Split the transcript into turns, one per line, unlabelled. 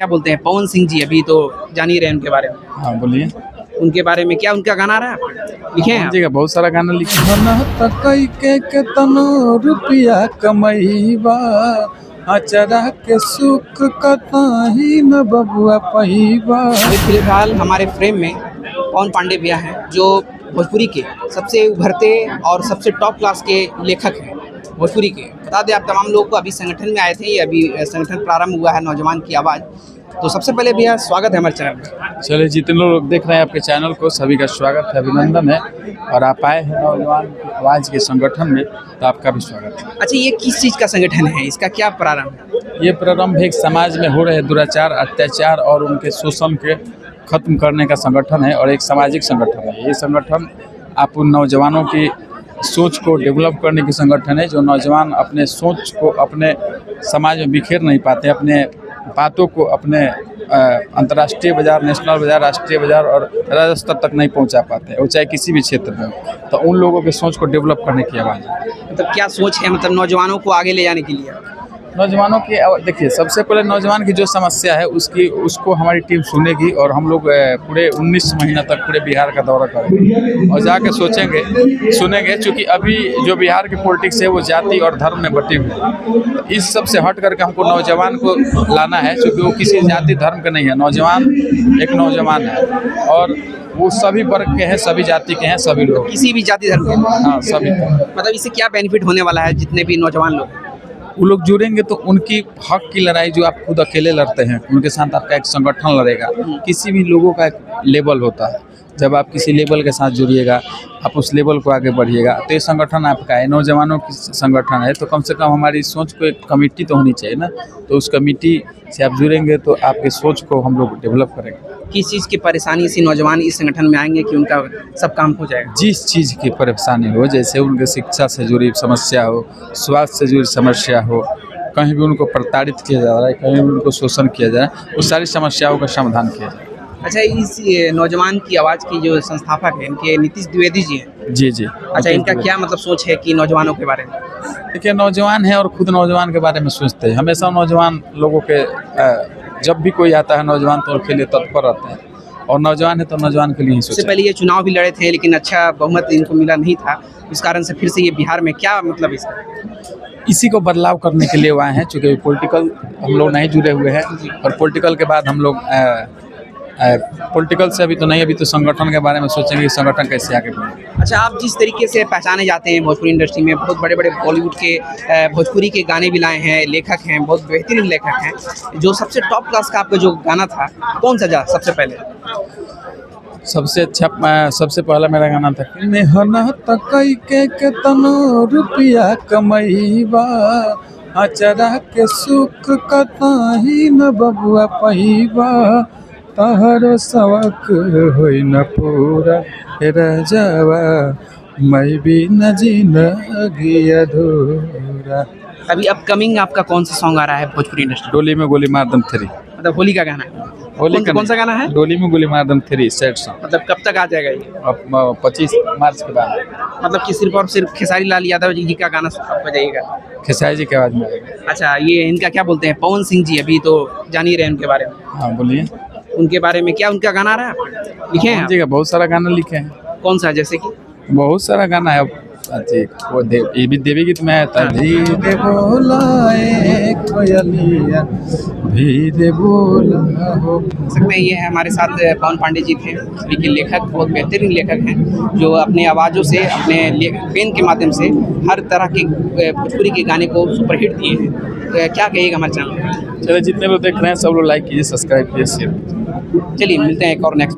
क्या बोलते हैं पवन सिंह जी, अभी तो जान ही रहे हैं उनके बारे में।
हाँ बोलिए।
उनके बारे में क्या उनका गाना आ रहा है आपको? लिखे हैं
पवन
आप?
जी का बहुत सारा गाना लिखे हैं। के तनो रुपया कमईबा अचरा के सुख कताही न बबुआ पहिबा।
अभी फिलहाल हमारे फ्रेम में पवन पांडे भैया हैं, जो भोजपुरी के सबसे उभरते और सबसे टॉप क्लास के लेखक हैं भोजपुरी के। बता दें आप तमाम लोगों को, अभी संगठन में आए थे, ये अभी संगठन प्रारंभ हुआ है नौजवान की आवाज़। तो सबसे पहले भैया स्वागत है हमारे चैनल में।
चलिए, जितने लोग देख रहे हैं आपके चैनल को, सभी का स्वागत है, अभिनंदन है। और आप आए हैं नौजवान की आवाज़ के संगठन में, तो आपका भी स्वागत है।
अच्छा, ये किस चीज़ का संगठन है, इसका क्या प्रारंभ है?
ये प्रारंभ एक समाज में हो रहे दुराचार, अत्याचार और उनके शोषण के खत्म करने का संगठन है और एक सामाजिक संगठन है। ये संगठन आप उन नौजवानों की सोच को डेवलप करने की संगठन है, जो नौजवान अपने सोच को अपने समाज में बिखेर नहीं पाते, अपने बातों को अपने अंतर्राष्ट्रीय बाज़ार, नेशनल बाज़ार, राष्ट्रीय बाज़ार और राज्य स्तर तक नहीं पहुंचा पाते, वो चाहे किसी भी क्षेत्र में हो। तो उन लोगों के सोच को डेवलप करने की आवाज़ है।
मतलब क्या सोच है, मतलब नौजवानों को आगे ले जाने के लिए?
नौजवानों की देखिए, सबसे पहले नौजवान की जो समस्या है उसको हमारी टीम सुनेगी और हम लोग पूरे 19 महीना तक पूरे बिहार का दौरा करेंगे और जाके सुनेंगे। चूँकि अभी जो बिहार की पॉलिटिक्स है वो जाति और धर्म में बटी हुई है। इस सब से हट करके हमको नौजवान को लाना है, चूँकि वो किसी जाति धर्म का नहीं है। नौजवान एक नौजवान है और वो सभी वर्ग के हैं, सभी जाति के हैं, सभी लोग,
किसी भी जाति धर्म के?
हाँ, सभी।
मतलब इससे क्या बेनिफिट होने वाला है? जितने भी नौजवान लोग
वो लोग जुड़ेंगे तो उनकी हक की लड़ाई जो आप खुद अकेले लड़ते हैं, उनके साथ आपका एक संगठन लड़ेगा। किसी भी लोगों का एक लेवल होता है, जब आप किसी लेवल के साथ जुड़िएगा, आप उस लेवल को आगे बढ़िएगा। तो ये संगठन आपका है, नौजवानों की संगठन है, तो कम से कम हमारी सोच को एक कमेटी तो होनी चाहिए ना। तो उस कमेटी से आप जुड़ेंगे तो आपकी सोच को हम लोग डेवलप करेंगे।
किस चीज़ की परेशानी से नौजवान इस संगठन में आएंगे कि उनका सब काम हो जाएगा?
जिस चीज़ की परेशानी हो, जैसे उनके शिक्षा से जुड़ी समस्या हो, स्वास्थ्य से जुड़ी समस्या हो, कहीं भी उनको प्रताड़ित किया जा रहा है, कहीं भी उनको शोषण किया जा रहा है, उस सारी समस्याओं का समाधान किया जाए।
अच्छा, इस नौजवान की आवाज़ की जो संस्थापक है, इनके नीतीश द्विवेदी जी हैं।
जी जी।
अच्छा, इनका क्या मतलब सोच है कि नौजवानों के बारे में?
देखिए, नौजवान है और खुद नौजवान के बारे में सोचते हैं। हमेशा नौजवान लोगों के जब भी कोई आता है नौजवान तो उनके लिए तत्पर रहते हैं, और नौजवान है तो नौजवान के लिए ही सोचते हैं।
इससे पहले ये चुनाव भी लड़े थे, लेकिन अच्छा बहुमत इनको मिला नहीं था, इस कारण से फिर से ये बिहार में क्या मतलब इसका?
इसी को बदलाव करने के लिए वो आए हैं, चूँकि पॉलिटिकल हम लोग नहीं जुड़े हुए हैं, और पॉलिटिकल के बाद हम लोग पॉलिटिकल से अभी तो नहीं, अभी तो संगठन के बारे में सोचेंगे कि संगठन कैसे आगे बढ़े।
अच्छा, आप जिस तरीके से पहचाने जाते हैं भोजपुरी इंडस्ट्री में, बहुत बड़े बड़े बॉलीवुड के भोजपुरी के गाने भी लाए हैं, लेखक हैं, बहुत बेहतरीन लेखक हैं। जो सबसे टॉप क्लास का आपका जो गाना था, कौन सा सबसे पहले?
सबसे अच्छा, सबसे पहला मेरा गाना था मेहनत के तनो रुपया कमईबा अचरा के सुख कताही न बबुआ पहिबा तहरो सबक होई न पूरा रह जावा मैं भी न जिंदगी अधूरा।
अभी अपकमिंग आपका कौन सा सॉन्ग आ रहा है भोजपुरी इंडस्ट्री?
डोली में गोली मार दम 3।
मतलब होली का गाना है?
होली
कौन सा गाना है?
डोली में गोली मार दम 3 सैड सॉन्ग।
मतलब कब तक आ जाएगा ये?
अब 25 मार्च के बाद।
मतलब कि सिर्फ और सिर्फ खेसारी लाल यादव जी का गाना बजाइएगा?
खेसारी जी की आवाज़ में आएगा।
अच्छा, ये इनका क्या बोलते हैं पवन सिंह जी, अभी तो जान ही रहे हैं उनके बारे में।
हाँ बोलिए।
उनके बारे में क्या उनका गाना आ रहा है आपको? लिखे हैं
पवन
आप?
जी का बहुत सारा गाना लिखे हैं।
कौन सा, जैसे कि?
बहुत सारा गाना है। जी, वो ये भी देवी गीत में आता है। धीरे बोलाए कोयलिया धीरे बोला हो।
सकते हैं ये है हमारे साथ पवन पांडे जी थे, लेकिन लेखक, बहुत बेहतरीन लेखक हैं, जो अपने आवाज़ों से, अपने पेन के माध्यम से हर तरह के भोजपुरी के गाने को सुपरहिट दिए हैं। तो क्या कहिएगा हमारे चैनल?
चलिए, जितने लोग देख रहे हैं सब लोग लाइक कीजिए, सब्सक्राइब कीजिए, शेयर कीजिए।
चलिए, मिलते हैं एक और नेक्स्ट